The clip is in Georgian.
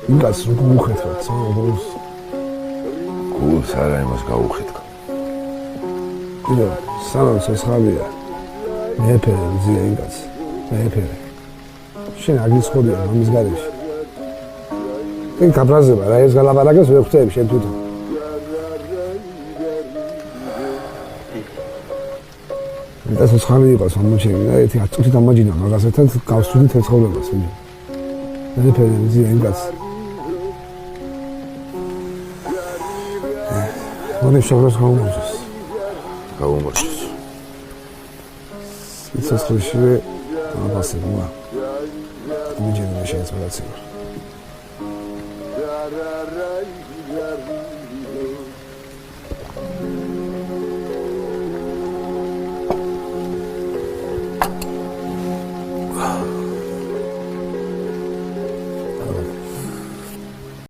იმას უხეთქოთ, გულს. გულს არა იმას გაუხეთქო. იდო, სანამ ცოცხალია. მეფერე მზია იმას. მეფერე. შენ აგის ხოდია მამის გარეშე. ты გაბრაზება რა ეს გალაპარაკებს ვერ ხვდები შენ თვითონ და ცოცხალი იყოს ამოჩენი და ერთი აწუთი დამაჯინა მაგასთან გავსვიდით ეცხოვრებას მე ფერეზი ენგაც მოდე შეგროს გაუმორჩოს ცოცხალში აბასება მიჯერა შეიძლება